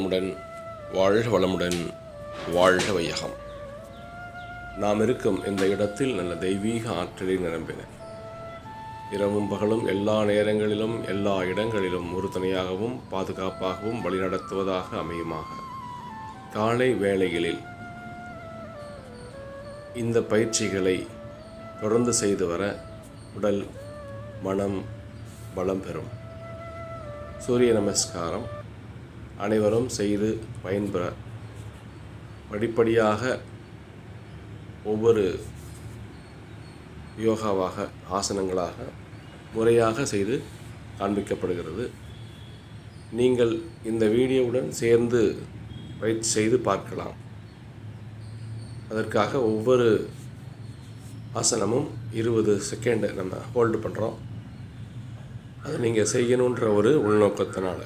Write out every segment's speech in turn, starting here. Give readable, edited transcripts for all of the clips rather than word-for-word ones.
நலமுடன், வாழ்க வளமுடன், வாழ்க வையகம். நாம் இருக்கும் இந்த இடத்தில் நல்ல தெய்வீக ஆற்றலை நிரம்பின. இரவும் பகலும் எல்லா நேரங்களிலும் எல்லா இடங்களிலும் உறுதுணையாகவும் பாதுகாப்பாகவும் வழிநடத்துவதாக அமையுமாக. காலை வேளைகளில் இந்த பயிற்சிகளை தொடர்ந்து செய்து வர உடல் மனம் பலம் பெறும். சூரிய நமஸ்காரம் அனைவரும் செய்து பயன்பெற படிப்படியாக ஒவ்வொரு யோகாவாக ஆசனங்களாக முறையாக செய்து காண்பிக்கப்படுகிறது. நீங்கள் இந்த வீடியோவுடன் சேர்ந்து பயிற்சி செய்து பார்க்கலாம். அதற்காக ஒவ்வொரு ஆசனமும் 20 செகண்ட் நம்ம ஹோல்டு பண்ணுறோம். அதை நீங்கள் செய்யணுன்ற ஒரு உள்நோக்கத்தினால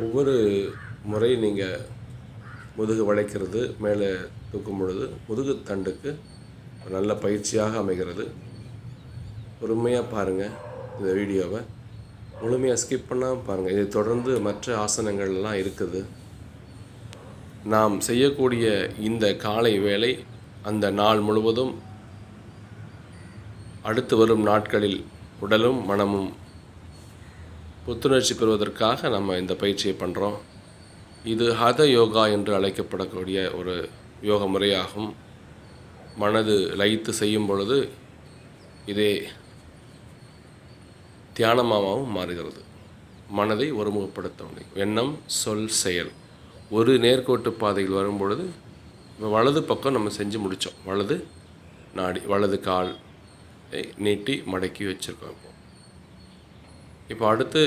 ஒவ்வொரு முறை நீங்கள் முதுகு வளைக்கிறது மேலே தூக்கும் பொழுது முதுகு தண்டுக்கு ஒரு நல்ல பயிற்சியாக அமைகிறது. பொறுமையாக பாருங்கள் இந்த வீடியோவை, முழுமையாக ஸ்கிப் பண்ணாமல் பாருங்கள். இதை தொடர்ந்து மற்ற ஆசனங்கள்லாம் இருக்குது. நாம் செய்யக்கூடிய இந்த காலை வேளை அந்த நாள் முழுவதும் அடுத்து வரும் நாட்களில் உடலும் மனமும் புத்துணர்ச்சி பெறுவதற்காக நம்ம இந்த பயிற்சியை பண்ணுறோம். இது ஹத யோகா என்று அழைக்கப்படக்கூடிய ஒரு யோக முறையாகும். மனது லயித்து செய்யும் பொழுது இதே தியானமாகவும் மாறுகிறது. மனதை ஒருமுகப்படுத்த முடியும். எண்ணம் சொல் செயல் ஒரு நேர்கோட்டு பாதையில் வரும் பொழுது வலது பக்கம் நம்ம செஞ்சு முடித்தோம். வலது நாடி வலது கால் நீட்டி மடக்கி வச்சுருக்கோம். இப்போ அடுத்து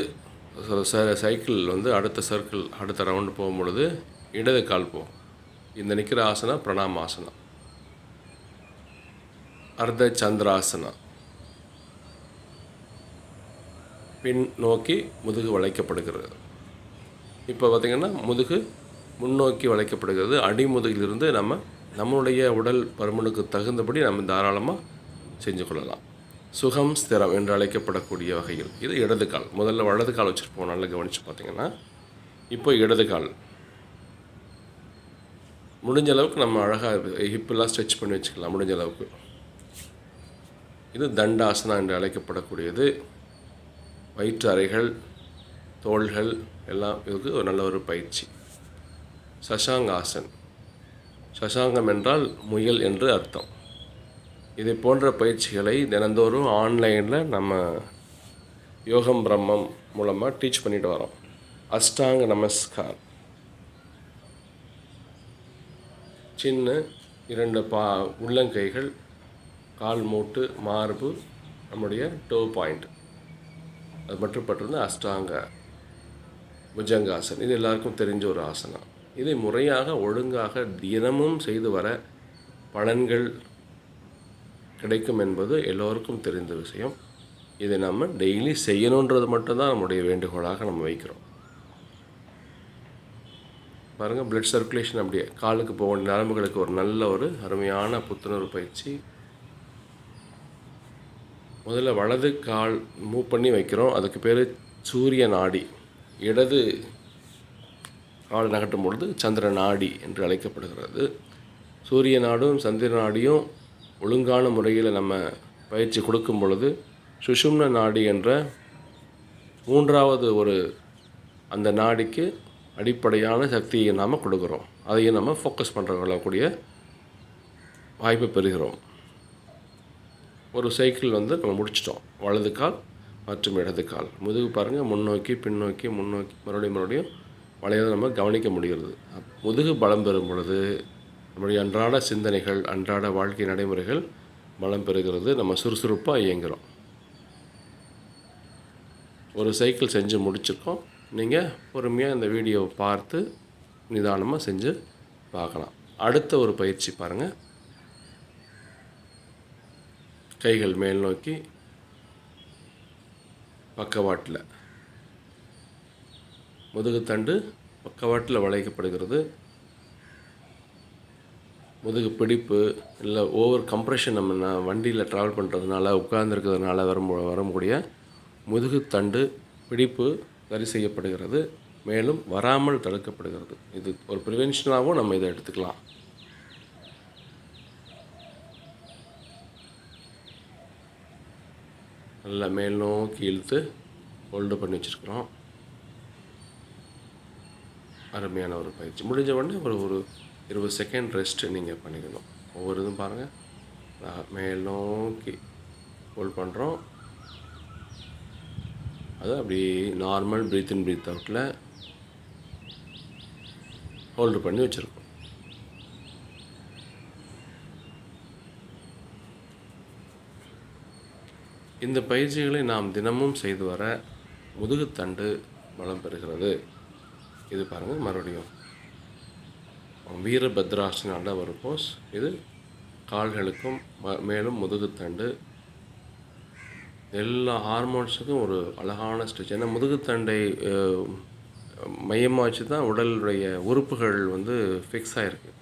சைக்கிள் அடுத்த சர்க்கிள் அடுத்த ரவுண்டு போகும்பொழுது இடது கால் போகும். இந்த நிற்கிற ஆசனா பிரணாம ஆசனா, அர்த்த சந்திராசனா, பின் நோக்கி முதுகு வளைக்கப்படுகிறது. இப்போ பார்த்திங்கன்னா முதுகு முன்னோக்கி வளைக்கப்படுகிறது. அடிமுதுகிலிருந்து நம்மளுடைய உடல் பருமனுக்கு தகுந்தபடி நம்ம தாராளமாக செஞ்சு கொள்ளலாம். சுகம் ஸ்திரம் என்று அழைக்கப்படக்கூடிய வகையில் இது இடது கால். முதல்ல வலது கால் வச்சுருப்போம், நல்லா கவனித்து பார்த்திங்கன்னா. இப்போ இடது கால் முடிஞ்ச அளவுக்கு நம்ம அழகாக ஹிப்பெல்லாம் ஸ்ட்ரெச் பண்ணி வச்சுக்கலாம் முடிஞ்ச அளவுக்கு. இது தண்டாசனா என்று அழைக்கப்படக்கூடியது. வயிற்று அறைகள் தோள்கள் எல்லாம் இதுக்கு ஒரு நல்ல ஒரு பயிற்சி. சசாங்காசன், சசாங்கம் என்றால் முயல் என்று அர்த்தம். இதை போன்ற பயிற்சிகளை தினந்தோறும் ஆன்லைனில் நம்ம யோகம் பிரம்மம் மூலமாக டீச் பண்ணிட்டு வரோம். அஷ்டாங்க நமஸ்கார், சின்ன 2 உள்ளங்கைகள், கால் மூட்டு, மார்பு, நம்முடைய டோ பாயிண்ட் அது மட்டுப்பட்டிருந்து அஷ்டாங்க புஜங்காசன். இது எல்லாருக்கும் தெரிஞ்ச ஒரு ஆசனம். இதை முறையாக ஒழுங்காக தினமும் செய்து வர பலன்கள் கிடைக்கும் என்பது எல்லோருக்கும் தெரிந்த விஷயம். இதை நம்ம டெய்லி செய்யணுன்றது மட்டும்தான் நம்முடைய வேண்டுகோளாக நம்ம வைக்கிறோம். பாருங்கள், பிளட் சர்க்குலேஷன் அப்படியே காலுக்கு போக வேண்டிய நரம்புகளுக்கு ஒரு நல்ல ஒரு அருமையான புத்துணர்வு பயிற்சி. முதல்ல வலது கால் மூவ் பண்ணி வைக்கிறோம். அதுக்கு பேர் சூரிய நாடி. இடது கால் நகட்டும் பொழுது சந்திர நாடி என்று அழைக்கப்படுகிறது. சூரிய நாடும் சந்திர நாடியும் ஒழுங்கான முறையில் நம்ம பயிற்சி கொடுக்கும் பொழுது சுஷும்ன நாடி என்ற 3வது ஒரு அந்த நாடிக்கு அடிப்படையான சக்தியை நாம் கொடுக்குறோம். அதையும் நம்ம ஃபோக்கஸ் பண்ணுறக்கூடிய வாய்ப்பு பெறுகிறோம். ஒரு சைக்கிள் நம்ம முடிச்சிட்டோம். வலது கால் மற்றும் இடது கால். முதுகு பாருங்கள், முன்னோக்கி பின்னோக்கி முன்னோக்கி மறுபடியும் வளையதை நம்ம கவனிக்க முடிகிறது. முதுகு பலம் பெறும் பொழுது நம்முடைய அன்றாட சிந்தனைகள் அன்றாட வாழ்க்கை நடைமுறைகள் பலம் பெறுகிறது. நம்ம சுறுசுறுப்பாக இயங்குகிறோம். ஒரு சைக்கிள் செஞ்சு முடிச்சிருக்கோம். நீங்கள் பொறுமையாக இந்த வீடியோவை பார்த்து நிதானமாக செஞ்சு பார்க்கலாம். அடுத்த ஒரு பயிற்சி பாருங்கள். கைகள் மேல் நோக்கி பக்கவாட்டில் முதுகுத்தண்டு பக்கவாட்டில் வளைக்கப்படுகிறது. முதுகு பிடிப்பு இல்லை ஓவர் கம்ப்ரெஷன் நம்ம வண்டியில் ட்ராவல் பண்ணுறதுனால உட்கார்ந்துருக்கிறதுனால வரக்கூடிய முதுகு தண்டு பிடிப்பு சரி செய்யப்படுகிறது. மேலும் வராமல் தடுக்கப்படுகிறது. இது ஒரு ப்ரிவென்ஷனாகவும் நம்ம இதை எடுத்துக்கலாம். நல்லா மேல் நோக்கி இழுத்து ஹோல்டு பண்ணி வச்சுருக்குறோம். அருமையான ஒரு பயிற்சி. முடிஞ்ச உடனே ஒரு 20 செகண்ட் ரெஸ்ட்டு நீங்கள் பண்ணிக்கணும். ஒவ்வொரு இதுவும் பாருங்கள். மேல் நோக்கி ஹோல்ட் பண்ணுறோம். அது அப்படியே நார்மல் ப்ரீத் இன் ப்ரீத் அவுட்டில் ஹோல்டு பண்ணி வச்சுருக்கோம். இந்த பயிற்சிகளை நாம் தினமும் செய்து வர முதுகுத்தண்டு பலம் பெறுகிறது. இது பாருங்கள், மறுபடியும் வீரபத்ராசனால ஒரு போஸ். இது கால்களுக்கும் மேலும் முதுகுத்தண்டு எல்லா ஹார்மோன்ஸுக்கும் ஒரு அழகான ஸ்ட்ரெச். ஏன்னா முதுகுத்தண்டை மையமாக வச்சு தான் உடலுடைய உறுப்புகள் ஃபிக்ஸ் ஆகிருக்கு.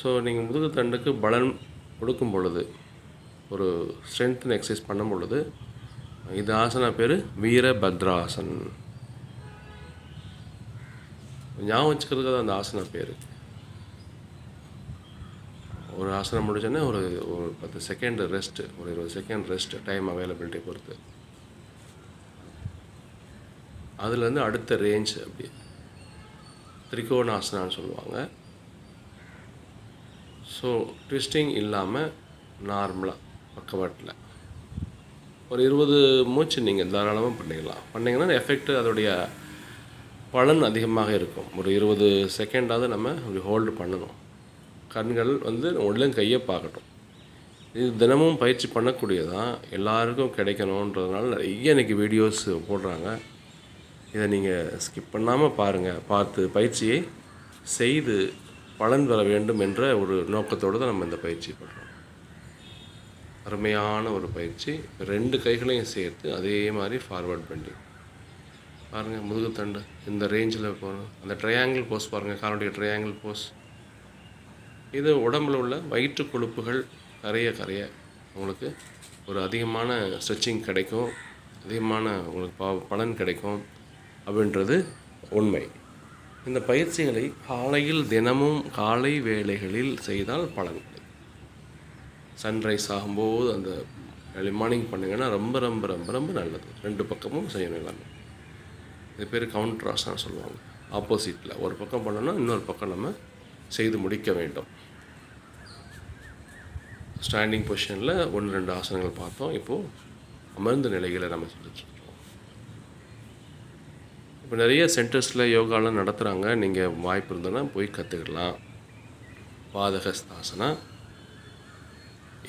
ஸோ நீங்கள் முதுகுத்தண்டுக்கு பலன் கொடுக்கும் பொழுது, ஒரு ஸ்ட்ரென்த்னு எக்ஸசைஸ் பண்ணும் பொழுது, இது ஆசனா பேர் வீரபத்ராசன். ஞாபகம் வச்சுக்கிறதுக்கு தான் அந்த ஆசனா பேர். ஒரு ஆசனம் முடிச்சோன்னே ஒரு 10 செகண்ட் ரெஸ்ட்டு, ஒரு 20 செகண்ட் ரெஸ்ட்டு, டைம் அவைலபிலிட்டி பொறுத்து. அதுலேருந்து அடுத்த ரேஞ்ச் அப்படி திரிகோணாசனான்னு சொல்லுவாங்க. ஸோ ட்விஸ்டிங் இல்லாமல் நார்மலாக பக்கவாட்டில் ஒரு 20 மூச்சு நீங்கள் தாராளமாக பண்ணிங்கன்னா எஃபெக்ட், அதோடைய பலன் அதிகமாக இருக்கும். ஒரு 20 செகண்டாவது நம்ம அப்படி ஹோல்டு பண்ணணும். கண்கள் உடலும் கையை பார்க்கட்டும். இது தினமும் பயிற்சி பண்ணக்கூடியதான், எல்லாருக்கும் கிடைக்கணுன்றதுனால நிறைய இன்றைக்கி வீடியோஸ் போடுறாங்க. இதை நீங்கள் ஸ்கிப் பண்ணாமல் பாருங்கள். பார்த்து பயிற்சியை செய்து பலன் வர வேண்டும் என்ற ஒரு நோக்கத்தோடு தான் நம்ம இந்த பயிற்சி பண்ணுறோம். அருமையான ஒரு பயிற்சி. 2 கைகளையும் சேர்த்து அதே மாதிரி ஃபார்வர்ட் பெண்டிங் பாருங்கள். முதுகுத்தண்டு இந்த ரேஞ்சில் போகணும். அந்த ட்ரையாங்கிள் போஸ் பாருங்கள், காலுடைய ட்ரையாங்கிள் போஸ். இது உடம்பில் உள்ள வயிற்று கொழுப்புகள் கரைய உங்களுக்கு ஒரு அதிகமான ஸ்ட்ரெச்சிங் கிடைக்கும், அதிகமான உங்களுக்கு பலன் கிடைக்கும் அப்படின்றது உண்மை. இந்த பயிற்சிகளை காலையில் தினமும் காலை வேளைகளில் செய்தால் பலன் கிடைக்கும். சன்ரைஸ் ஆகும்போது அந்த ஏர்லி மார்னிங் பண்ணிங்கன்னா ரொம்ப ரொம்ப ரொம்ப ரொம்ப நல்லது. 2 பக்கமும் செய்யணும் எல்லாமே. இது பேர் கவுண்டராசனம் சொல்லுவாங்க. ஆப்போசிட்டில் ஒரு பக்கம் பண்ணோன்னா இன்னொரு பக்கம் நம்ம செய்து முடிக்க வேண்டும். ஸ்டாண்டிங் பொசிஷனில் 1-2 ஆசனங்கள் பார்த்தோம். இப்போது அமர்ந்த நிலைகளை நம்ம செஞ்சுட்ருக்கோம். இப்போ நிறைய சென்டர்ஸில் யோகாலாம் நடத்துகிறாங்க. நீங்கள் வாய்ப்பு இருந்ததுன்னா போய் கற்றுக்கலாம். பாதகஸ்தாசனா,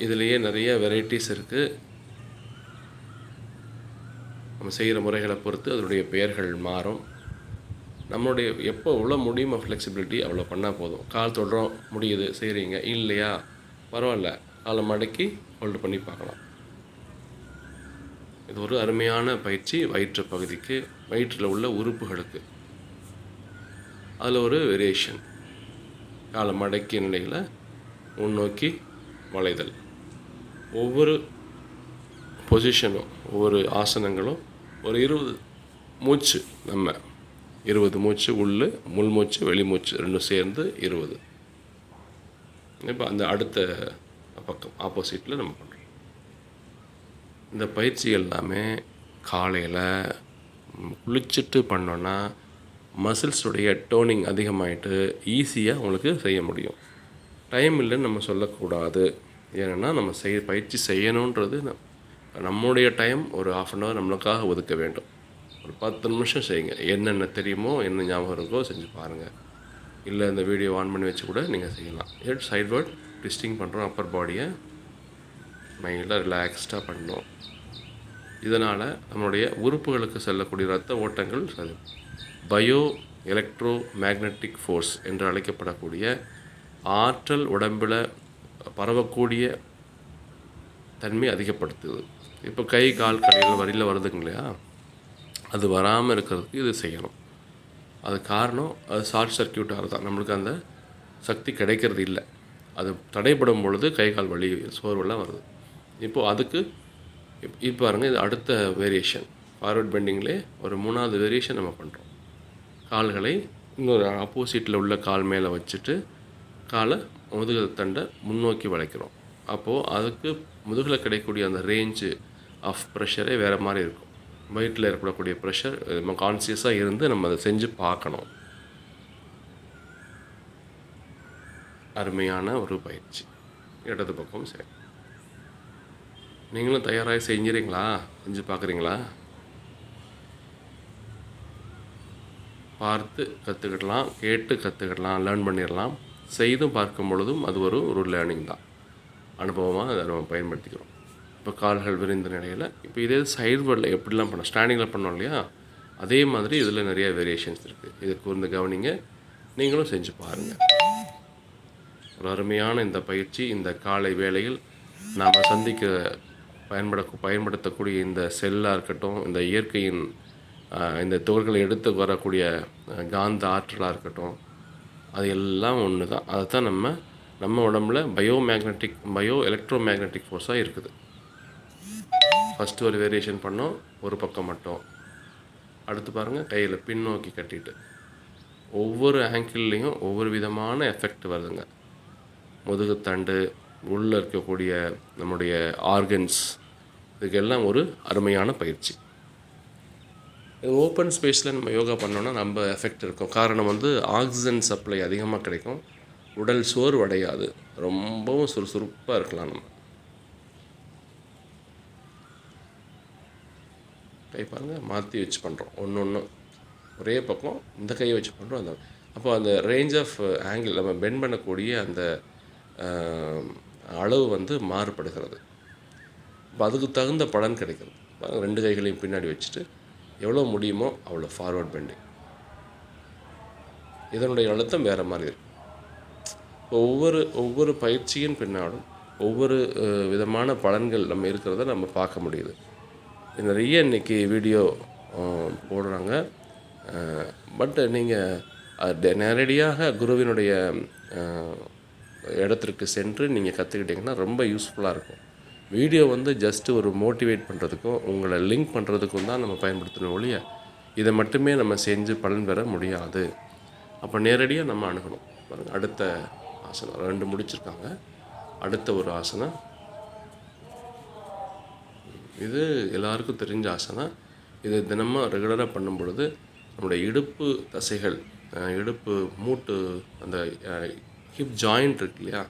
இதுலேயே நிறைய வெரைட்டிஸ் இருக்குது. நம்ம செய்கிற முறைகளை பொறுத்து அதனுடைய பெயர்கள் மாறும். நம்மளுடைய எப்போ எவ்வளோ முடியுமோ ஃப்ளெக்சிபிலிட்டி அவ்வளோ பண்ணால் போதும். கால் தொடுறோம், முடியுது, செய்கிறீங்க, இல்லையா பரவாயில்ல, காலை மடக்கி ஹோல்டு பண்ணி பார்க்கலாம். இது ஒரு அருமையான பயிற்சி. வயிற்று பகுதிக்கு, வயிற்றில் உள்ள உறுப்புகளுக்கு. அதில் ஒரு வேரியேஷன். காலை மடக்கிய நிலையில் முன்னோக்கி வளைதல். ஒவ்வொரு பொசிஷனும், ஒவ்வொரு ஆசனங்களும் ஒரு 20 மூச்சு. நம்ம 20 மூச்சு உள் மூச்சு வெளிமூச்சு 2 சேர்ந்து 20. இப்போ அந்த அடுத்த பக்கம் ஆப்போசிட்டில் நம்ம பண்ணுறோம். இந்த பயிற்சி எல்லாமே காலையில் குளிச்சுட்டு பண்ணோன்னா மசில்ஸுடைய டோனிங் அதிகமாகிட்டு ஈஸியாக உங்களுக்கு செய்ய முடியும். டைம் இல்லைன்னு நம்ம சொல்லக்கூடாது. ஏன்னா நம்ம பயிற்சி செய்யணுன்றது நம்முடைய டைம் ஒரு 1/2 அன் ஹவர் நம்மளுக்காக ஒதுக்க வேண்டும். ஒரு 10 நிமிஷம் செய்யுங்க. என்னென்ன தெரியுமோ, என்ன ஞாபகம் இருக்கோ செஞ்சு பாருங்கள். இல்லை இந்த வீடியோ ஆன் பண்ணி வச்சு கூட நீங்கள் செய்யலாம். சைட்வேர்ட் ட்விஸ்டிங் பண்ணுறோம். அப்பர் பாடியை மைண்டாக ரிலாக்ஸ்டாக பண்ணணும். இதனால் நம்மளுடைய உறுப்புகளுக்கு செல்லக்கூடிய இரத்த ஓட்டங்கள் பயோ எலக்ட்ரோ மேக்னட்டிக் ஃபோர்ஸ் என்று அழைக்கப்படக்கூடிய ஆற்றல் உடம்பில் பரவக்கூடிய தன்மை அதிகப்படுத்துது. இப்போ கை கால் கடையில் வரியில் வருதுங்க இல்லையா, அது வராமல் இருக்கிறதுக்கு இது செய்யணும். அது காரணம், அது ஷார்ட் சர்க்கியூட் ஆகுதான். நம்மளுக்கு அந்த சக்தி கிடைக்கிறது இல்லை. அது தடைப்படும் பொழுது கை கால் வலி சோர்வெல்லாம் வருது. இப்போது அதுக்கு இப்போ பாருங்கள், இது அடுத்த வேரியேஷன். ஃபார்வர்ட் பெண்டிங்லேயே ஒரு 3வது வேரியேஷன் நம்ம பண்ணுறோம். கால்களை இன்னொரு ஆப்போசிட்டில் உள்ள கால் மேலே வச்சுட்டு காலை முதுகு தண்டை முன்னோக்கி வளைக்கிறோம். அப்போது அதுக்கு முதுகில் கிடைக்கக்கூடிய அந்த ரேஞ்சு ஆஃப் ப்ரெஷரே வேறு மாதிரி இருக்கும். வயிற்றில் ஏற்படக்கூடிய ப்ரெஷர் நம்ம கான்சியஸாக இருந்து நம்ம அதை செஞ்சு பார்க்கணும். அருமையான ஒரு பயிற்சி. இடது பக்கம் சரி. நீங்களும் தயாராகி செஞ்சுறீங்களா? செஞ்சு பார்க்குறீங்களா? பார்த்து கற்றுக்கிடலாம், கேட்டு கற்றுக்கிடலாம், லேர்ன் பண்ணிடலாம். செய்தும் பார்க்கும் பொழுதும் அது ஒரு லேர்னிங் தான். அனுபவமாக அதை நம்ம பயன்படுத்திக்கிறோம். இப்போ கால்கள் விரிந்த நிலையில் இப்போ இதே சைடுவர்டில் எப்படிலாம் பண்ணோம், ஸ்டாண்டிங்கில் பண்ணோம் இல்லையா, அதே மாதிரி இதில் நிறைய வேரியேஷன்ஸ் இருக்குது. இதை கூர்ந்து கவனிங்க, நீங்களும் செஞ்சு பாருங்கள். ஒரு அருமையான இந்த பயிற்சி இந்த காலை வேளையில் நாம் பயன்படுத்தக்கூடிய இந்த செல்லாக இருக்கட்டும், இந்த இயற்கையின் இந்த துகள்களை எடுத்து வரக்கூடிய காந்த ஆற்றலாக இருக்கட்டும், அது எல்லாம் ஒன்று தான். அதை தான் நம்ம உடம்புல பயோ எலக்ட்ரோ மேக்னெட்டிக் ஃபோர்ஸாக இருக்குது. ஃபஸ்ட்டு ஒரு வேரியேஷன் பண்ணோம், ஒரு பக்கம் மட்டும். அடுத்து பாருங்கள், கையில் பின்னோக்கி கட்டிட்டு ஒவ்வொரு ஆங்கிள்லேயும் ஒவ்வொரு விதமான எஃபெக்ட் வருதுங்க. முதுகுத்தண்டு உள்ளே இருக்கக்கூடிய நம்முடைய ஆர்கன்ஸ், இதுக்கெல்லாம் ஒரு அருமையான பயிற்சி. ஓப்பன் ஸ்பேஸில் நம்ம யோகா பண்ணோன்னா நம்ம எஃபெக்ட் இருக்கும். காரணம் ஆக்சிஜன் சப்ளை அதிகமாக கிடைக்கும், உடல் சோர்வடையாது, ரொம்பவும் சுறுசுறுப்பாக இருக்கலாம். நம்ம கை பாருங்கள், மாற்றி வச்சு பண்ணுறோம். ஒன்று ஒரே பக்கம் இந்த கையை வச்சு பண்ணுறோம். அந்த ரேஞ்ச் ஆஃப் ஆங்கிள் நம்ம பெண்ட் பண்ணக்கூடிய அந்த அளவு மாறுபடுகிறது. இப்போ அதுக்கு தகுந்த பலன் கிடைக்கிறது. 2 கைகளையும் பின்னாடி வச்சுட்டு எவ்வளோ முடியுமோ அவ்வளோ ஃபார்வர்ட் பெண்டிங். இதனுடைய அழுத்தம் வேறு மாதிரி இருக்கும். இப்போ ஒவ்வொரு பயிற்சியின் பின்னாலும் ஒவ்வொரு விதமான பலன்கள் நம்ம இருக்கிறத நம்ம பார்க்க முடியுது. நிறைய இன்றைக்கி வீடியோ போடுறாங்க. பட் நீங்கள் நேரடியாக குருவினுடைய இடத்திற்கு சென்று நீங்கள் கற்றுக்கிட்டிங்கன்னா ரொம்ப யூஸ்ஃபுல்லாக இருக்கும். வீடியோ ஜஸ்ட்டு ஒரு மோட்டிவேட் பண்ணுறதுக்கும் உங்களை லிங்க் பண்ணுறதுக்கும் தான் நம்ம பயன்படுத்தணும் ஒழிய இதை மட்டுமே நம்ம செஞ்சு பலன் பெற முடியாது. அப்போ நேரடியாக நம்ம அணுகணும். பாருங்கள், அடுத்த ஆசனம் 2 முடிச்சிருக்காங்க. அடுத்த ஒரு ஆசனம், இது எல்லாருக்கும் தெரிஞ்ச ஆசனம். இது தினமும் ரெகுலராக பண்ணும் பொழுது நம்முடைய இடுப்பு தசைகள், இடுப்பு மூட்டு, அந்த ஹிப் ஜாயிண்ட் இருக்கு இல்லையா,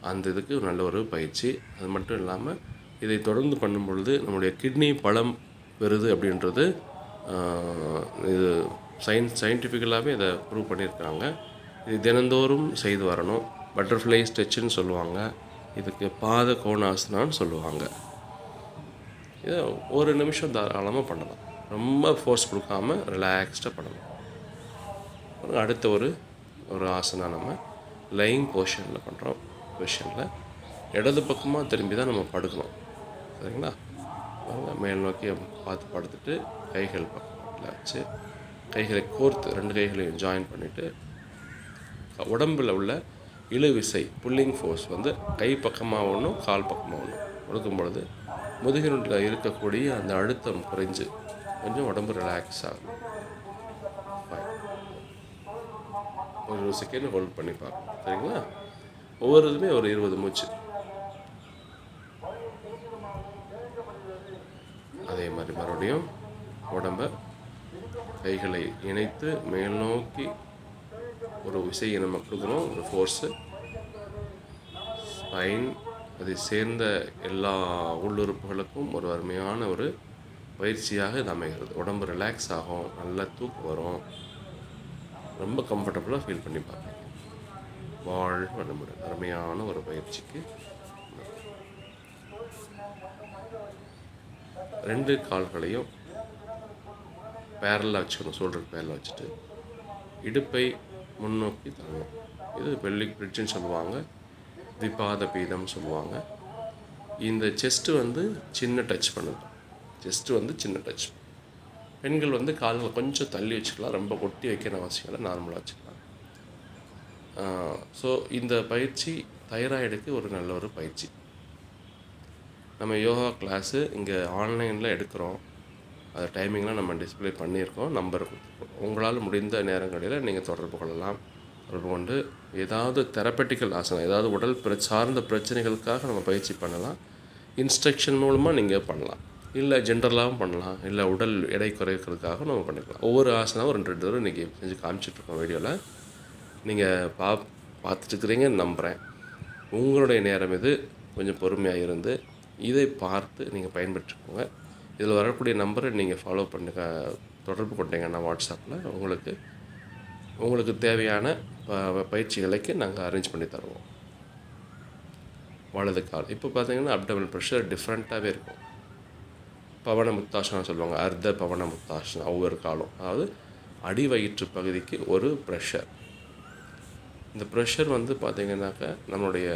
அந்த இதுக்கு நல்ல ஒரு பயிற்சி. அது மட்டும் இல்லாமல் இதை தொடர்ந்து பண்ணும் பொழுது நம்முடைய கிட்னி பலம் பெறுது அப்படின்றது இது சயின்டிஃபிக்கலாகவே இதை ப்ரூவ் பண்ணியிருக்காங்க. இது தினந்தோறும் செய்து வரணும். பட்டர்ஃப்ளை ஸ்ட்ரெச்சுன்னு சொல்லுவாங்க, இதுக்கு பாத கோணாசனான்னு சொல்லுவாங்க. இதை 1 நிமிஷம் தாராளமாக பண்ணலாம். ரொம்ப ஃபோர்ஸ் கொடுக்காமல் ரிலாக்ஸ்டாக பண்ணலாம். அடுத்த ஒரு ஆசனம் நம்ம லைங் பொசிஷனில் பண்ணுறோம். பொசிஷனில் இடது பக்கமாக திரும்பி தான் நம்ம படுக்கணும். சரிங்களா? மேல் நோக்கி பார்த்து படுத்துட்டு கைகள் பக்கத்தில் வச்சு கைகளை கோர்த்து 2 கைகளையும் ஜாயின் பண்ணிவிட்டு உடம்பில் உள்ள இழுவிசை புல்லிங் ஃபோர்ஸ் கை பக்கமாக ஒன்றும் கால் பக்கமாக ஒன்றும் கொடுக்கும் பொழுது முதுகினுள்ள இருக்கக்கூடிய அந்த அழுத்தம் குறைஞ்சு கொஞ்சம் உடம்பு ரிலாக்ஸ் ஆகும். ஒரு செகண்ட் ஹோல்ட் பண்ணி பார்க்கணும். சரிங்களா? ஒவ்வொரு இதுவுமே ஒரு 20 மூச்சு. அதே மாதிரி மறுபடியும் உடம்பை கைகளை இணைத்து மேல் நோக்கி ஒரு விசையை நம்ம கொடுக்குறோம், ஒரு ஃபோர்ஸு. ஸ்பைன், அதை சேர்ந்த எல்லா உள்ளுறுப்புகளுக்கும் ஒரு அருமையான ஒரு பயிற்சியாக இது அமைகிறது. உடம்பு ரிலாக்ஸ் ஆகும், நல்லா தூக்கம் வரும், ரொம்ப கம்ஃபர்டபுளாக ஃபீல் பண்ணி பார்ப்பீங்க. வாழ்க வளமுடன். அருமையான ஒரு பயிற்சிக்கு 2 கால்களையும் பேரலாக வச்சுக்கணும். ஷோல்டருக்கு பேரலாக வச்சுட்டு இடுப்பை முன்னோக்கி தரணும். இது பெல்விக் பிரிட்ஜுன்னு சொல்லுவாங்க, விபாத பீதம்னு சொல்லுவாங்க. இந்த செஸ்ட்டு சின்ன டச் பண்ணுது. செஸ்ட்டு சின்ன டச். பெண்கள் கால்களை கொஞ்சம் தள்ளி வச்சுக்கலாம், ரொம்ப ஒட்டி வைக்கிற அவசியம் இல்லை, நார்மலாக வச்சுக்கலாம். ஸோ இந்த பயிற்சி தைராய்டுக்கு ஒரு நல்ல ஒரு பயிற்சி. நம்ம யோகா கிளாஸு இங்கே ஆன்லைனில் எடுக்கிறோம். அது டைமிங்லாம் நம்ம டிஸ்ப்ளே பண்ணியிருக்கோம். நம்பர் உங்களால் முடிந்த நேரங்களில் நீங்கள் தொடர்பு கொள்ளலாம். தொடர்பு கொண்டு ஏதாவது தெரப்பட்டிக்கல் ஆசனம், ஏதாவது உடல் சார்ந்த பிரச்சனைகளுக்காக நம்ம பயிற்சி பண்ணலாம். இன்ஸ்ட்ரக்ஷன் மூலமாக நீங்கள் பண்ணலாம். இல்லை ஜென்ரலாகவும் பண்ணலாம். இல்லை உடல் எடை குறைக்கிறதுக்காக நம்ம பண்ணிக்கலாம். ஒவ்வொரு ஆசனாவும் 2 தடவை இன்றைக்கி செஞ்சு காமிச்சிட்ருக்கோம் வீடியோவில். நீங்கள் பார்த்துட்டுருக்கிறீங்கன்னு நம்புகிறேன். உங்களுடைய நேரம் இது. கொஞ்சம் பொறுமையாக இருந்து இதை பார்த்து நீங்கள் பயன்பெற்றுக்கோங்க. இதில் வரக்கூடிய நம்பரை நீங்கள் ஃபாலோ பண்ணுங்க, தொடர்பு கொண்டீங்கன்னா வாட்ஸ்அப்பில் உங்களுக்கு தேவையான பயிற்சிகளுக்கு நாங்கள் அரேஞ்ச் பண்ணி தருவோம். வலது கால் இப்போ பார்த்தீங்கன்னா அப்டமினல் ப்ரெஷர் டிஃப்ரெண்ட்டாகவே இருக்கும். பவன முத்தாசனம் சொல்லுவாங்க, அர்த்த பவன முத்தாசனம். ஒவ்வொரு காலம் அதாவது அடி வயிற்று பகுதிக்கு ஒரு ப்ரெஷர். இந்த ப்ரெஷர் வந்து பார்த்திங்கனாக்கா நம்மளுடைய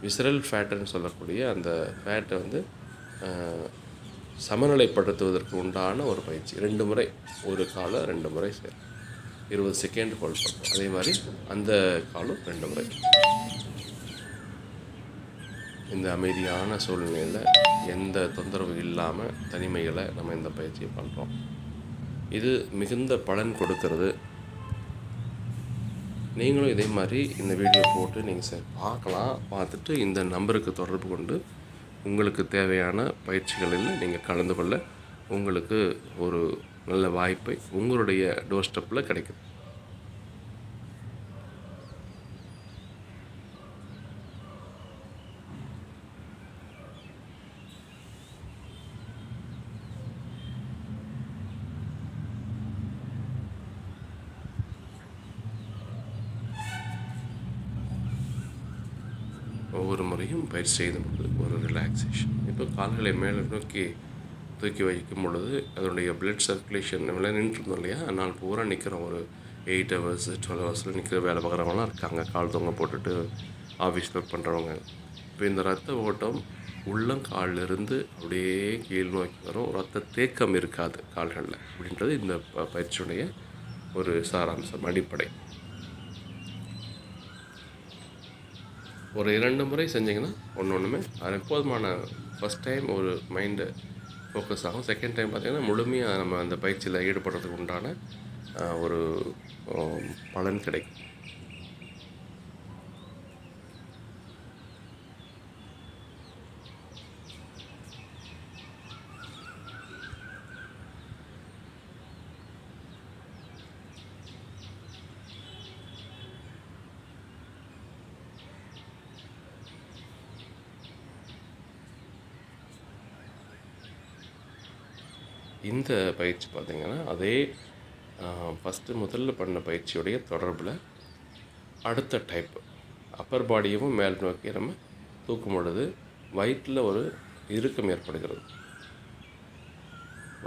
விசரல் ஃபேட்டுன்னு சொல்லக்கூடிய அந்த ஃபேட்டை வந்து சமநிலைப்படுத்துவதற்கு உண்டான ஒரு பயிற்சி. 2 முறை, ஒரு காலை 2 முறை சரி 20 செகண்ட் ஹோல்ட் பண்ணுறோம். அதே மாதிரி அந்த காலும் 2 முறை. இந்த அமைதியான சூழ்நிலையில் எந்த தொந்தரவு இல்லாமல் தனிமையில் நம்ம இந்த பயிற்சியை பண்ணுறோம். இது மிகுந்த பலன் கொடுக்கறது. நீங்களும் இதே மாதிரி இந்த வீடியோ போட்டு நீங்கள் பார்க்கலாம். பார்த்துட்டு இந்த நம்பருக்கு தொடர்பு கொண்டு உங்களுக்கு தேவையான பயிற்சிகளில் நீங்கள் கலந்து கொள்ள உங்களுக்கு ஒரு நல்ல வாய்ப்பை உங்களுடைய டோர் ஸ்டெப்பில் கிடைக்குது. ஒவ்வொரு முறையும் பயிற்சி செய்யும்போது ஒரு ரிலாக்ஸேஷன். இப்போ கால்களை மேலே நோக்கி தூக்கி வைக்கும் பொழுது அதனுடைய பிளட் சர்க்குலேஷன் நம்மள நின்றுருந்தோம் இல்லையா, நாள் பூரா நிற்கிறோம். ஒரு 8 hours 12 ஹவர்ஸில் நிற்கிற வேலை பார்க்குறவங்களாம் இருக்காங்க, கால் தொங்க போட்டுட்டு ஆஃபீஸ் ஒர்க் பண்ணுறவங்க. இப்போ இந்த ரத்த ஓட்டம் உள்ளங்காலிலிருந்து அப்படியே கீழ் நோக்கி வரும். ரத்த தேக்கம் இருக்காது கால்களில் அப்படின்றது இந்த பயிற்சியுடைய ஒரு சாராம்சம், அடிப்படை. ஒரு 2 முறை செஞ்சிங்கன்னா ஒன்றுமே அது போதுமான. ஃபஸ்ட் டைம் ஒரு மைண்டு ஃபோக்கஸ் ஆகும். செகண்ட் டைம் பார்த்திங்கன்னா முழுமையாக நம்ம அந்த பயிற்சியில் ஈடுபடுறதுக்கு உண்டான ஒரு பலன் கிடைக்கும். இந்த பயிற்சி பார்த்திங்கன்னா அதே முதல்ல பண்ண பயிற்சியுடைய தொடர்பில் அடுத்த டைப் அப்பர் பாடியவும் மேல் நோக்கி நம்ம தூக்கும் பொழுது வயிற்றில் ஒரு இறுக்கம் ஏற்படுகிறது.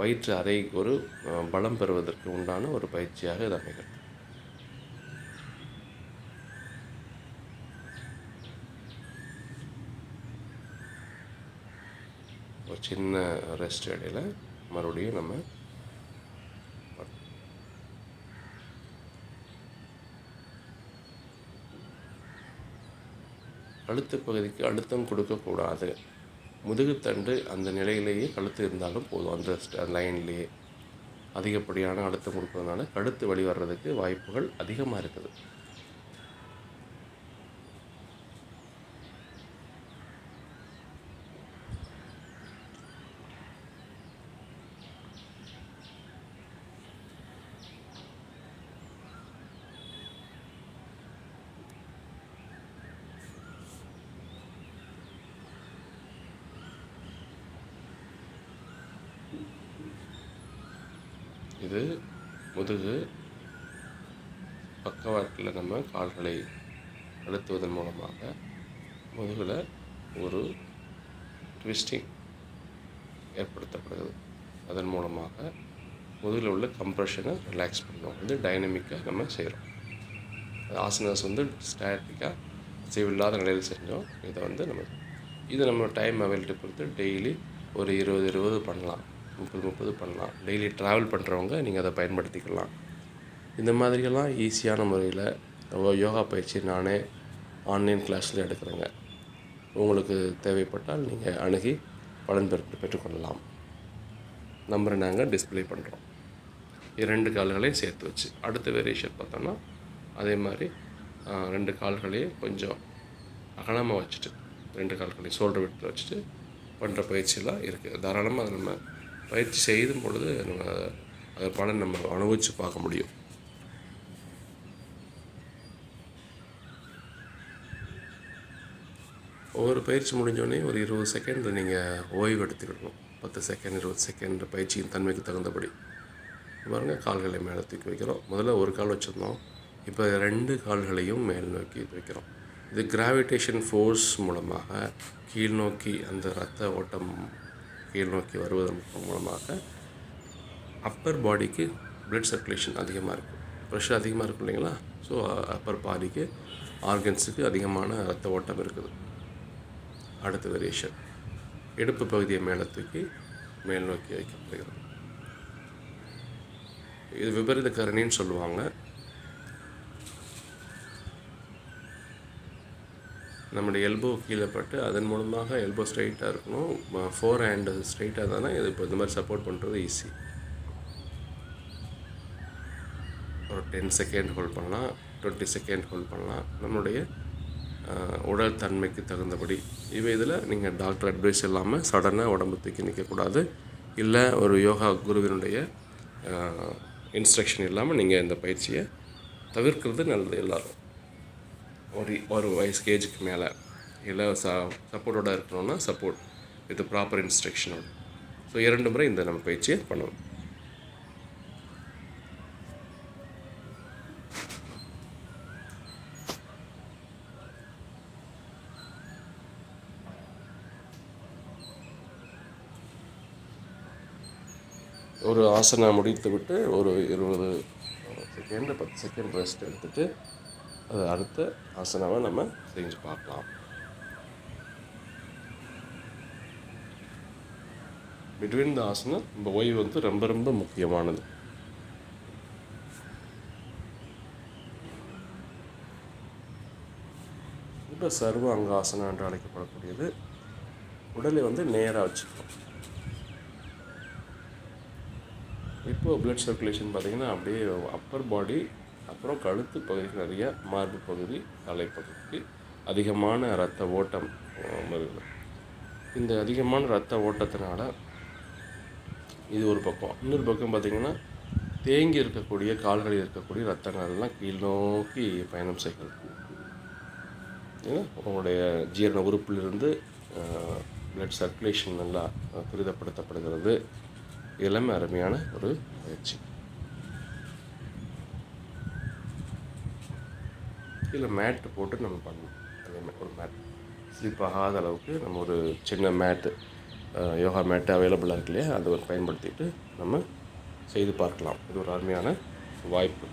வயிற்று அறை ஒரு பலம் பெறுவதற்கு உண்டான ஒரு பயிற்சியாக இது அமைகிறது. ஒரு சின்ன ரெஸ்ட் இடையில் மறுபடியும் நம்ம கழுத்து பகுதிக்கு அழுத்தம் கொடுக்கக்கூடாது. முதுகுத்தண்டு அந்த நிலையிலேயே கழுத்து இருந்தாலும் போதும். அந்த லைன்லேயே அதிகப்படியான அழுத்தம் கொடுக்கறதுனால கழுத்து வலி வர்றதுக்கு வாய்ப்புகள் அதிகமாக இருக்குது. இது முதுகு பக்கவாட்டில் நம்ம கால்களை அழுத்துவதன் மூலமாக முதுகில் ஒரு ட்விஸ்டிங் ஏற்படுத்தப்படுகிறது. அதன் மூலமாக முதுகில் உள்ள கம்ப்ரெஷனை ரிலாக்ஸ் பண்ணுவோம். வந்து டைனமிக்காக நம்ம செய்கிறோம். ஆசனாஸ் வந்து ஸ்டாட்டிக்காக அசைவில்லாத நிலையில் செஞ்சோம். இதை நம்ம டைம் அவைலபிலிட்டி பொறுத்து டெய்லி ஒரு 20 பண்ணலாம், 30 பண்ணலாம். டெய்லி ட்ராவல் பண்ணுறவங்க நீங்கள் அதை பயன்படுத்திக்கலாம். இந்த மாதிரியெல்லாம் ஈஸியான முறையில் யோகா பயிற்சி நானே ஆன்லைன் கிளாஸில் எடுக்கிறேங்க. உங்களுக்கு தேவைப்பட்டால் நீங்கள் அணுகி பலன் பெற்றுக்கொள்ளலாம். நம்பரை நாங்கள் டிஸ்ப்ளே பண்ணுறோம். 2 கால்களையும் சேர்த்து வச்சு. அடுத்த வேரியேஷன் பார்த்தோன்னா அதே மாதிரி 2 கால்களையும் கொஞ்சம் அகலமாக வச்சுட்டு 2 கால்களையும் ஷோல்டர் விட்டு வச்சுட்டு பண்ணுற பயிற்சியெல்லாம் இருக்குது. தாராளமாக அதை நம்ம பயிற்சி செய்யும் பொழுது நம்ம அதை பலன் நம்ம அனுபவித்து பார்க்க முடியும். ஒவ்வொரு பயிற்சி முடிஞ்சோடனே ஒரு 20 செகண்ட் நீங்கள் ஓய்வு எடுத்துக்கிடணும். 10 செகண்ட் 20 செகண்ட் பயிற்சியின் தன்மைக்கு தகுந்தபடி பாருங்கள். கால்களை மேலே தூக்கி வைக்கிறோம். முதல்ல ஒரு கால் வச்சுருந்தோம், இப்போ 2 கால்களையும் மேல் நோக்கி வைக்கிறோம். இது கிராவிடேஷன் ஃபோர்ஸ் மூலமாக கீழ் நோக்கி அந்த இரத்த ஓட்டம் கீழ் நோக்கி வருவதன் மூலமாக அப்பர் பாடிக்கு பிளட் சர்க்குலேஷன் அதிகமாக இருக்கும், ப்ரெஷர் அதிகமாக இருக்கும் இல்லைங்களா. ஸோ அப்பர் பாடிக்கு ஆர்கன்ஸுக்கு அதிகமான இரத்த ஓட்டம் இருக்குது. அடுத்த வேரியேஷன் இடுப்பு பகுதியை மேலே தூக்கி மேல் நோக்கி வைக்கப்படுகிறது. இது விபரீத கரணின்னு சொல்லுவாங்க. நம்முடைய எல்போ கீழே பட்டு அதன் மூலமாக எல்போ ஸ்ட்ரைட்டாக இருக்கணும். ஃபோர் ஹேண்டு ஸ்ட்ரைட்டாக தானே இது இப்போ இந்த மாதிரி சப்போர்ட் பண்ணுறது ஈஸி. ஒரு 10 செகண்ட் ஹோல்ட் பண்ணலாம், 20 செகண்ட் ஹோல்ட் பண்ணலாம், நம்மளுடைய உடல் தன்மைக்கு தகுந்தபடி. இதில் நீங்கள் டாக்டர் அட்வைஸ் இல்லாமல் சடனாக உடம்பு தூக்கி நிற்கக்கூடாது. இல்லை ஒரு யோகா குருவினுடைய இன்ஸ்ட்ரக்ஷன் இல்லாமல் நீங்கள் இந்த பயிற்சியை தவிர்க்கிறது நல்லது. எல்லோரும் ஒரு வயசு ஏஜுக்கு மேலே இல்லை சப்போர்ட்டோடு இருக்கணும்னா சப்போர்ட் வித் ப்ராப்பர் இன்ஸ்ட்ரக்ஷனோடு. ஸோ 2 முறை இந்த நம்ம பயிற்சியை பண்ணுவோம். ஒரு ஆசனா முடித்து விட்டு ஒரு 20 செகண்ட் 10 செகண்ட் ரெஸ்ட் எடுத்துகிட்டு அது அடுத்த ஆசனாவை நம்ம செஞ்சு பார்க்கலாம். பிட்வீன் த ஆசனா நம்ம ஓய்வு வந்து ரொம்ப ரொம்ப முக்கியமானது. இப்போ சர்வ அங்காசனா என்று அழைக்கப்படக்கூடியது. உடலை வந்து நேராக வச்சுக்கணும். இப்போது பிளட் சர்க்குலேஷன் பார்த்திங்கன்னா அப்படியே அப்பர் பாடி, அப்புறம் கழுத்து பகுதிக்கு நிறைய, மார்பு பகுதி, தலைப்பகுதிக்கு அதிகமான இரத்த ஓட்டம் வருது. இந்த அதிகமான இரத்த ஓட்டத்தினால இது ஒரு பக்கம். இன்னொரு பக்கம் பார்த்திங்கன்னா தேங்கி இருக்கக்கூடிய கால்களில் இருக்கக்கூடிய இரத்தங்கள்லாம் கீழ் நோக்கி பயணம் செய்கிறது. ஏன்னா உங்களுடைய ஜீரண உறுப்பிலிருந்து பிளட் சர்க்குலேஷன் நல்லா துரிதப்படுத்தப்படுகிறது. எல்லாமே அருமையான ஒரு பயிற்சி. இதில் மேட்டு போட்டு நம்ம பண்ணணும். அதேமாதிரி ஒரு மேட் ஸ்லிப் ஆகாத அளவுக்கு நம்ம ஒரு சின்ன மேட்டு, யோகா மேட்டு அவைலபிளாக இருக்கு இல்லையா, அதை பயன்படுத்திட்டு நம்ம செய்து பார்க்கலாம். இது ஒரு அருமையான வாய்ப்பு.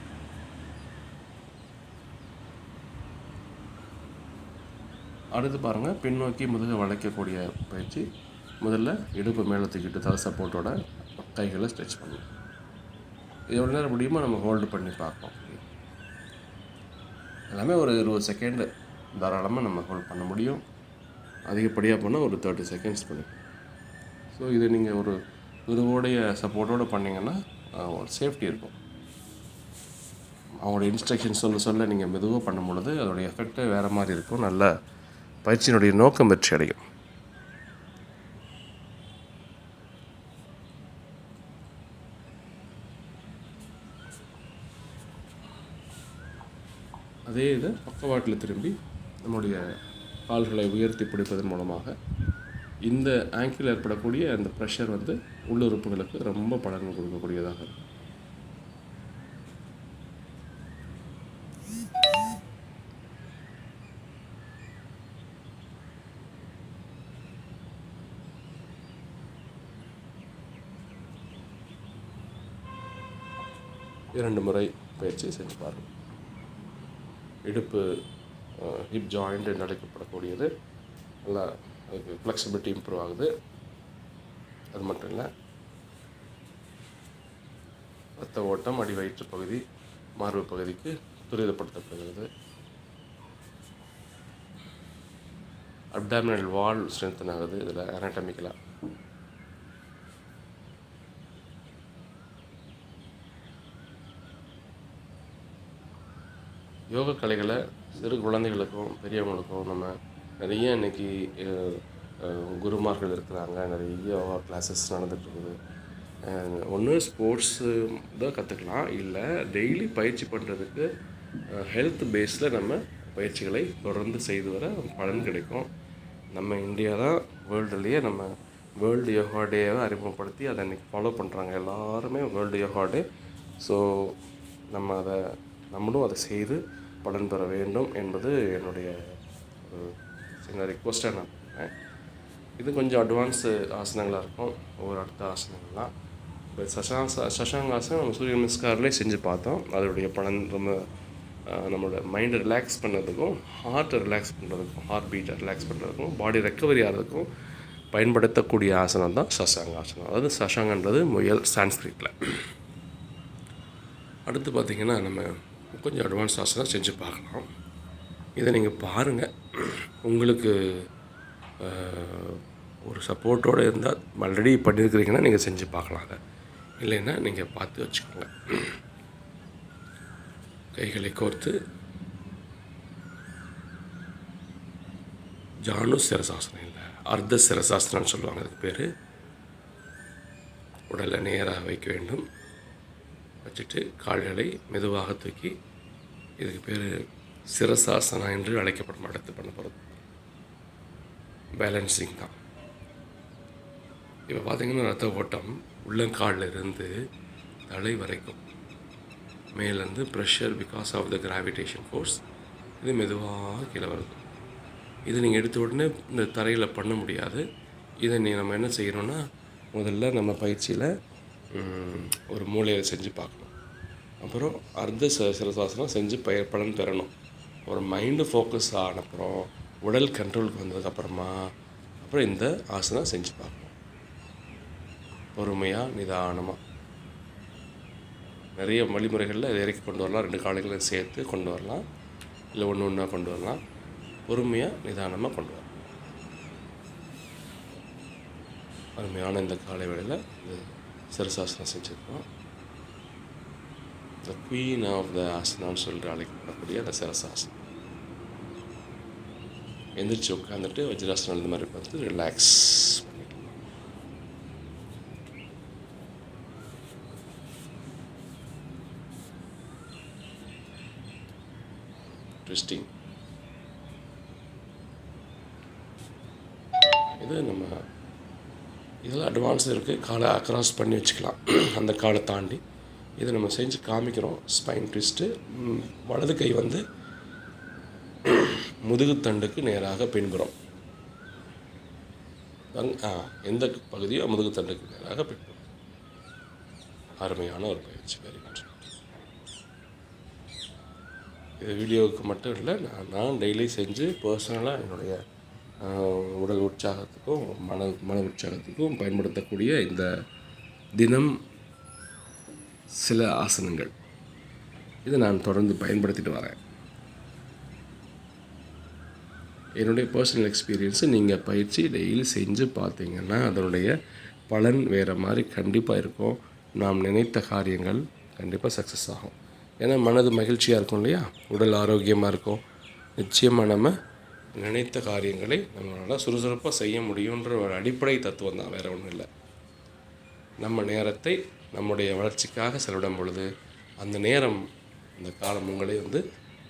அடுத்து பாருங்கள், பின்னோக்கி முதுகை வளைக்கக்கூடிய பயிற்சி. முதல்ல இடுப்பு மேலே தூக்கிட்டு தலை சப்போர்ட்டோட கைகளை ஸ்ட்ரெச் பண்ணணும். எவ்வளோ நேரம் முடியுமோ நம்ம ஹோல்டு பண்ணி பார்ப்போம். எல்லாமே ஒரு 20 செகண்டு தாராளமாக நம்ம ஹோல்ட் பண்ண முடியும். அதிகப்படியாக போனால் ஒரு 30 செகண்ட்ஸ் பண்ணிக்கலாம். ஸோ இது நீங்கள் ஒரு குருவோடைய சப்போர்ட்டோடு பண்ணிங்கன்னா ஒரு சேஃப்டி இருக்கும். அவங்களோட இன்ஸ்ட்ரக்ஷன் சொல்ல நீங்கள் மெதுவாக பண்ணும் பொழுது அதோடைய எஃபெக்டே வேறு மாதிரி இருக்கும். நல்ல பயிற்சியினுடைய நோக்கம் வெற்றி அடையும். அதே இதை பக்கவாட்டில் திரும்பி நம்முடைய கால்களை உயர்த்தி பிடிப்பதன் மூலமாக இந்த ஆங்கிள் ஏற்படக்கூடிய அந்த ப்ரெஷர் வந்து உள்ளுறுப்புகளுக்கு ரொம்ப பலன் கொடுக்கக்கூடியதாக இருக்கும். இரண்டு முறை பயிற்சி செஞ்சு பாருங்கள். இடுப்பு ஹிப் ஜாயிண்ட் என்று அழைக்கப்படக்கூடியது நல்லா அதுக்கு ஃப்ளெக்சிபிலிட்டி இம்ப்ரூவ் ஆகுது. அது மட்டும் இல்லை, இரத்த ஓட்டம் அடி வயிற்று பகுதி, மார்பு பகுதிக்கு துரிதப்படுத்தப்படுகிறது. அப்டாமினல் வால் ஸ்ட்ரென்தன் ஆகுது. இதில் அனாட்டமிக்கலாக யோகா கலைகளை சிறு குழந்தைகளுக்கும் பெரியவங்களுக்கும் நம்ம நிறைய இன்றைக்கி குருமார்கள் இருக்கிறாங்க, நிறைய யோகா கிளாஸஸ் நடந்துகிட்ருக்குது. ஒன்று ஸ்போர்ட்ஸு தான் கற்றுக்கலாம், இல்லை டெய்லி பயிற்சி பண்ணுறதுக்கு ஹெல்த் பேஸில் நம்ம பயிற்சிகளை தொடர்ந்து செய்து வர பலன் கிடைக்கும். நம்ம இந்தியா தான் வேர்ல்டுலேயே நம்ம வேர்ல்டு யோகா டேவை அறிமுகப்படுத்தி அதை இன்றைக்கி ஃபாலோ பண்ணுறாங்க எல்லாருமே, வேர்ல்டு யோகா டே. ஸோ நம்மளும் அதை செய்து பலன் பெற வேண்டும் என்பது என்னுடைய ஒரு சின்ன ரிக்வஸ்ட்டாக நான் பண்ணுறேன். இது கொஞ்சம் அட்வான்ஸு ஆசனங்களாக இருக்கும், ஒவ்வொரு அடுத்த ஆசனங்கள்லாம். இப்போ சஷாங்காசனம் நம்ம சூரிய நமஸ்காரிலே செஞ்சு பார்த்தோம். அதோடைய பலன் நம்மளோட மைண்டை ரிலாக்ஸ் பண்ணுறதுக்கும், ஹார்ட்டை ரிலாக்ஸ் பண்ணுறதுக்கும், ஹார்ட் பீட்டை ரிலாக்ஸ் பண்ணுறதுக்கும், பாடி ரெக்கவரி ஆகிறதுக்கும் பயன்படுத்தக்கூடிய ஆசனம் தான் சஷாங்காசனம். அதாவது சஷாங்கன்றது முயல் சான்ஸ்கிரிட்டில். அடுத்து பார்த்திங்கன்னா நம்ம கொஞ்சம் அட்வான்ஸ் ஆசனம் செஞ்சு பார்க்கலாம். இதை நீங்கள் பாருங்கள், உங்களுக்கு ஒரு சப்போர்ட்டோடு இருந்தால் ஆல்ரெடி பண்ணியிருக்கிறீங்கன்னா நீங்கள் செஞ்சு பார்க்கலாம். அதை இல்லைன்னா நீங்கள் பார்த்து வச்சுக்கோங்க. கைகளை கோர்த்து ஜானு சிரசாசனம் இல்லை, அர்த்த சிரசாசனம்னு சொல்லுவாங்க, அதுக்கு பேர். உடலை நேராக வைக்க வேண்டும். வச்சுட்டு கால்களை மெதுவாக தூக்கி, இதுக்கு பேர் சிரசாசனம் என்று அழைக்கப்படும். அடுத்து பண்ண போகிறது பேலன்சிங் தான். இப்போ பார்த்திங்கன்னா ரத்த ஓட்டம் உள்ளங்காலில் இருந்து தலை வரைக்கும் மேலேருந்து pressure because of the gravitation force இது மெதுவாக கீழே வருது. இது நீங்கள் எடுத்த உடனே இந்த தரையில் பண்ண முடியாது. இதை நம்ம என்ன செய்யணும்னா, முதல்ல நம்ம பயிற்சியில் ஒரு மூலையை செஞ்சு பார்க்கணும். அப்புறம் அர்த்த சிரசாசனம் செஞ்சு பலன் பெறணும். ஒரு மைண்டு ஃபோக்கஸ் ஆனப்புறம் உடல் கண்ட்ரோலுக்கு வந்ததுக்கப்புறமா அப்புறம் இந்த ஆசனம் செஞ்சு பார்க்கணும். பொறுமையாக நிதானமாக நிறைய வழிமுறைகளில் இதை இறக்கி கொண்டு வரலாம். 2 காலைகளையும் சேர்த்து கொண்டு வரலாம், இல்லை ஒன்று ஒன்றா கொண்டு வரலாம். பொறுமையாக நிதானமாக கொண்டு வரலாம். அருமையான இந்த காலை வேளையில் இந்த சிரசாசனம் செஞ்சுருக்கோம். த குவீன் ஆஃப் த ஆசனான்னு சொல்லிட்டு அழைக்கப்படக்கூடிய அந்த சிரசாசனம். எந்திரிச்சு உட்காந்துட்டு வஜ்ராசனம் இந்த மாதிரி பார்த்து ரிலாக்ஸ் பண்ணிக்கலாம். ட்விஸ்டிங் இது நம்ம இதெல்லாம் அட்வான்ஸ் இருக்குது. காலை அக்ராஸ் பண்ணி வச்சுக்கலாம், அந்த காலை தாண்டி இதை நம்ம செஞ்சு காமிக்கிறோம். Spine twist. வலது கை வந்து முதுகுத்தண்டுக்கு நேராக பின்புறம், எந்த பகுதியோ முதுகுத்தண்டுக்கு நேராக பின்புறம். அருமையான ஒரு பயிற்சி. Very good. இது வீடியோவுக்கு மட்டும் இல்லை, நான் டெய்லி செஞ்சு பர்சனலாக என்னுடைய உடல் உற்சாகத்துக்கும் மன உற்சாகத்துக்கும் பயன்படுத்தக்கூடிய இந்த தினம் சில ஆசனங்கள் இதை நான் தொடர்ந்து பயன்படுத்திட்டு வரேன். என்னுடைய பர்சனல் எக்ஸ்பீரியன்ஸு நீங்கள் பயிற்சி டெய்லி செஞ்சு பார்த்தீங்கன்னா அதனுடைய பலன் வேறு மாதிரி கண்டிப்பாக இருக்கும். நாம் நினைத்த காரியங்கள் கண்டிப்பாக சக்ஸஸ் ஆகும். ஏன்னா மனது மகிழ்ச்சியாக இருக்கும் இல்லையா, உடல் ஆரோக்கியமாக இருக்கும். நிச்சயமாக நம்ம நினைத்த காரியங்களை நம்மளால் சுறுசுறுப்பாக செய்ய முடியுன்ற ஒரு அடிப்படை தத்துவம் தான், வேறு ஒன்றும் இல்லை. நம்ம நேரத்தை நம்முடைய வளர்ச்சிக்காக செலவிடும் பொழுது அந்த நேரம், அந்த காலம் உங்களே வந்து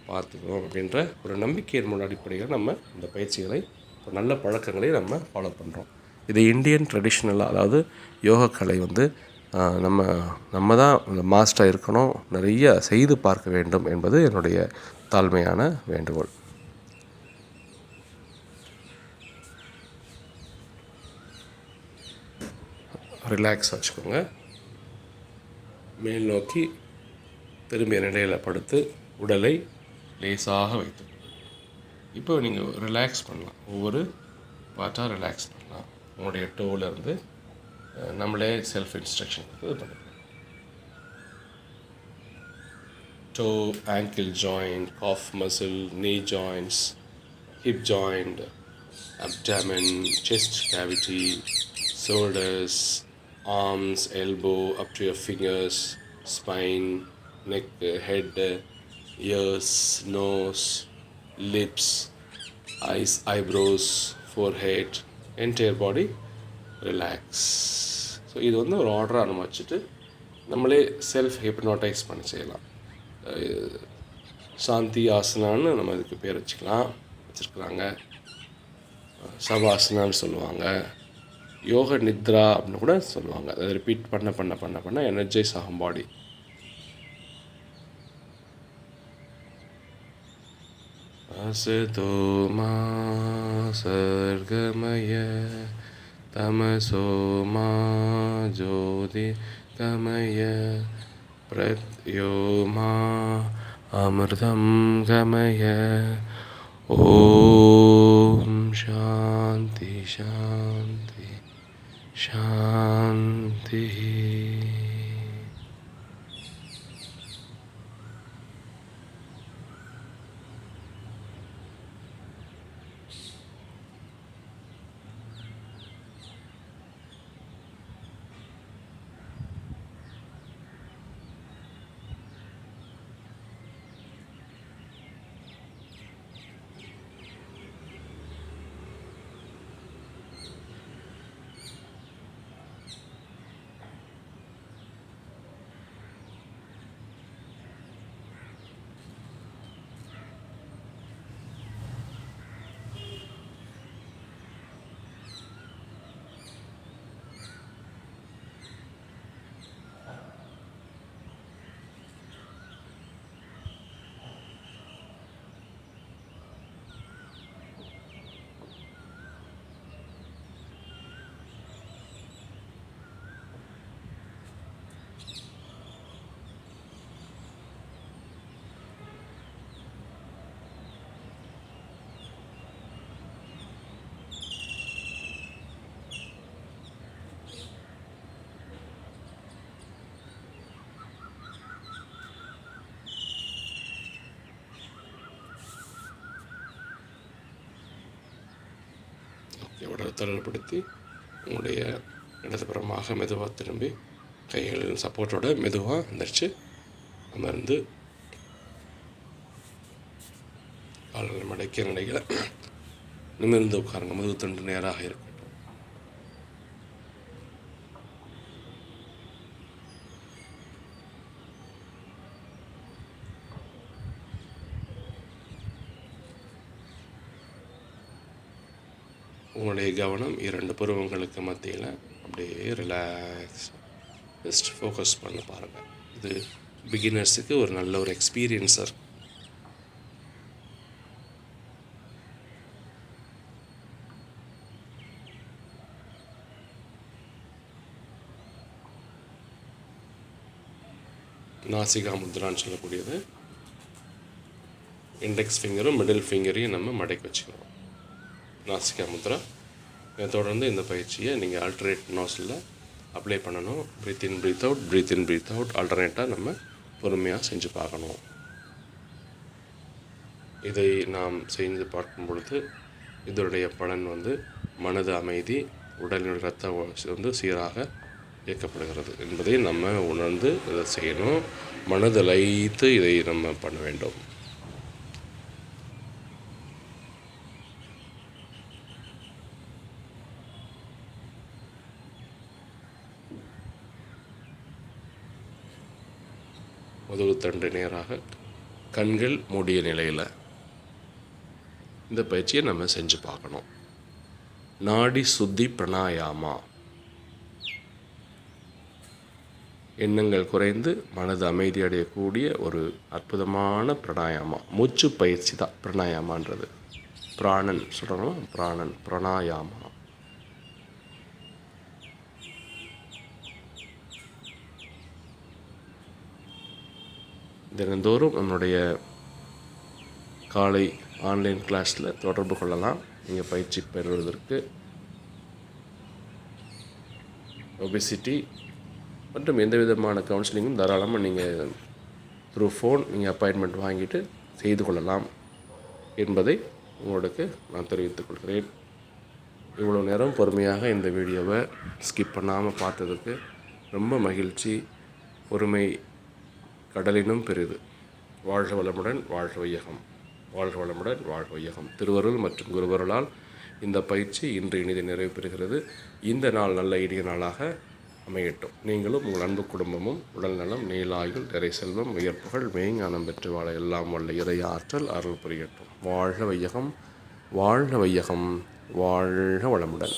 பார்த்துக்கணும் அப்படின்ற ஒரு நம்பிக்கையின் அடிப்படையில் நம்ம இந்த பயிற்சிகளை, நல்ல பழக்கங்களை நம்ம ஃபாலோ பண்ணுறோம். இது இந்தியன் ட்ரெடிஷ்னலாக, அதாவது யோகா கலை வந்து நம்ம தான் இந்த மாஸ்டராக இருக்கணும், நிறைய செய்து பார்க்க வேண்டும் என்பது என்னுடைய தாழ்மையான வேண்டுகோள். ரிலாக்ஸ் வச்சுக்கோங்க. மேல் நோக்கி திரும்பிய நிலையில் படுத்து உடலை லேசாக வைத்து இப்போ நீங்கள் ரிலாக்ஸ் பண்ணலாம். ஒவ்வொரு பார்ட்டாக ரிலாக்ஸ் பண்ணலாம். உங்களுடைய டோவிலேருந்து நம்மளே செல்ஃப் இன்ஸ்ட்ரக்ஷன் இது பண்ணிக்கலாம். To, ankle joint, calf muscle, knee joints, hip joint, abdomen, chest cavity, shoulders, arms, elbow up to your fingers, spine, neck, head, ears, nose, lips, eyes, eyebrows, forehead, entire body relax. So இது வந்து ஒரு ஆர்டராக நம்ம வச்சுட்டு நம்மளே self hypnotise பண்ண செய்யலாம். சாந்தி ஆசனான்னு நம்ம இதுக்கு பேர் வச்சுருக்குறாங்க. சவாசனான்னு சொல்லுவாங்க. யோக நித்ரா அப்படின்னு கூட சொல்லுவாங்க. அதை ரிப்பீட் பண்ண பண்ண பண்ண பண்ண எனர்ஜைஸ் ஆகும் பாடி. असतो मा सर्गमय तमसो मा ज्योतिर्गमय प्रत्यो मा अमृतं गमय. ॐ शान्ति शान्ति शान्तिः. உடலை தளர்வுபடுத்தி உங்களுடைய இடதுபுறமாக மெதுவாக திரும்பி கைகள் சப்போர்ட்டோட மெதுவாக எந்திரிச்சு அமர்ந்து கால்கள் மடக்கிய நிலைகளை நிமிர்ந்து உட்காருங்க. முதுகுத்தண்டு நேராக இருக்கட்டும். உங்களுடைய கவனம் 2 புருவங்களுக்கு மத்தியில் அப்படியே ரிலாக்ஸ் ஜஸ்ட் ஃபோக்கஸ் பண்ண பாருங்கள். இது பிகினர்ஸுக்கு ஒரு நல்ல ஒரு எக்ஸ்பீரியன்ஸாக இருக்கும். நாசிகா முத்ரான்னு சொல்லக்கூடியது இண்டெக்ஸ் ஃபிங்கரும் மிடில் ஃபிங்கரையும் நம்ம மடக்கி வச்சுக்கிறோம். நாசிகா முத்ரா. இதை தொடர்ந்து இந்த பயிற்சியை நீங்கள் ஆல்டர்னேட் நோஸில் அப்ளை பண்ணணும். Breath in breathe out, breath in breathe out ஆல்டர்னேட்டாக நம்ம பொறுமையாக செஞ்சு பார்க்கணும். இதை நாம் செய்து பார்க்கும் பொழுது இதனுடைய பலன் வந்து மனது அமைதி, உடலின் இரத்த வந்து சீராக இயக்கப்படுகிறது என்பதை நம்ம உணர்ந்து இதை செய்யணும். மனதை லயித்து இதை நம்ம பண்ண வேண்டும். முதுகுத்தண்டு நேராக, கண்கள் மூடிய நிலையில் இந்த பயிற்சியை நம்ம செஞ்சு பார்க்கணும். நாடி சுத்தி பிராணாயாமா. எண்ணங்கள் குறைந்து மனது அமைதி அடையக்கூடிய ஒரு அற்புதமான பிராணாயாமா. மூச்சு பயிற்சி தான் பிராணாயாமான்றது. பிராணன் சொல்கிறோம், பிராணன் பிராணாயாமா. தினந்தோறும் நம்மளுடைய காலை ஆன்லைன் கிளாஸில் தொடர்பு கொள்ளலாம். நீங்கள் பயிற்சி பெறுவதற்கு ஒபிசிட்டி மற்றும் எந்த விதமான கவுன்சிலிங்கும் தாராளமாக நீங்கள் த்ரூ ஃபோன் நீங்கள் அப்பாயின்மெண்ட் வாங்கிட்டு செய்து கொள்ளலாம் என்பதை உங்களுக்கு நான் தெரிவித்துக் கொள்கிறேன். இவ்வளோ நேரம் பொறுமையாக இந்த வீடியோவை ஸ்கிப் பண்ணாமல் பார்த்ததுக்கு ரொம்ப மகிழ்ச்சி. பொறுமை கடலினும் பெரிது. வாழ்க வளமுடன், வாழ்க வையகம். வாழ்க வளமுடன், வாழ்க வையகம். திருவருள் மற்றும் குருவருளால் இந்த பயிற்சி இன்று இனிதை நிறைவு பெறுகிறது. இந்த நாள் நல்ல இனிய நாளாக அமையட்டும். நீங்களும் உங்கள் அன்பு குடும்பமும் உடல் நலம், நீலாயுள், நிறை செல்வம், உயர்ப்புகள், மெய்ஞானம் பெற்று வாழ எல்லாம் வல்ல இறை ஆற்றல் அருள் புரியட்டும். வாழ்க வையகம், வாழ்க வையகம், வாழ்க வளமுடன்.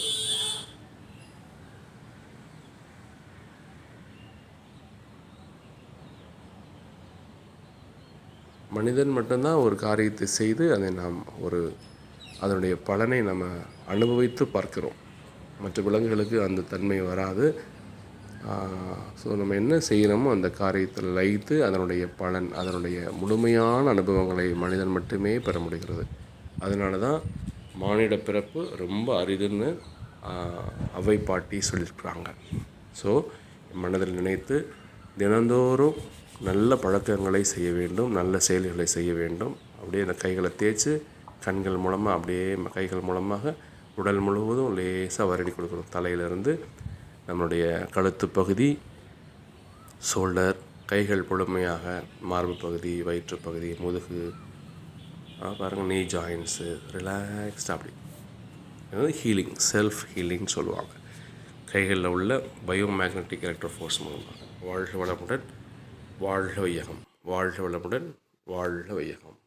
மனிதன் மட்டும்தான் ஒரு காரியத்தை செய்து அதை நாம் அதனுடைய பலனை நம்ம அனுபவித்து பார்க்கிறோம். மற்ற விலங்குகளுக்கு அந்த தன்மை வராது. ஸோ நம்ம என்ன செய்கிறோமோ அந்த காரியத்தில் லயித்து அதனுடைய பலன், அதனுடைய முழுமையான அனுபவங்களை மனிதன் மட்டுமே பெற முடிகிறது. அதனால தான் மானிட பிறப்பு ரொம்ப அரிதுன்னு அவை பாட்டி சொல்லியிருக்கிறாங்க. ஸோ மனதில் நினைத்து தினந்தோறும் நல்ல பழக்கங்களை செய்ய வேண்டும், நல்ல செயல்களை செய்ய வேண்டும். அப்படியே அந்த கைகளை தேய்ச்சி கண்கள் மூலமாக அப்படியே கைகள் மூலமாக உடல் முழுவதும் லேசாக வருடி கொடுக்கணும். தலையிலிருந்து நம்மளுடைய கழுத்து பகுதி, ஷோல்டர், கைகள் முழுமையாக மார்பு பகுதி, வயிற்று பகுதி, முதுகு, பாருங்கள் நீ ஜாயின்ஸு ரிலாக்ஸ்டாக அப்படி ஹீலிங், செல்ஃப் ஹீலிங் சொல்லுவாங்க. கைகளில் உள்ள பயோமேக்னட்டிக் எலக்ட்ரோ ஃபோர்ஸ் மூலமாக. வாழ்க வளமுடன், வாழ்க வையகம். வாழ்க வளமுடன், வாழ்க வையகம்.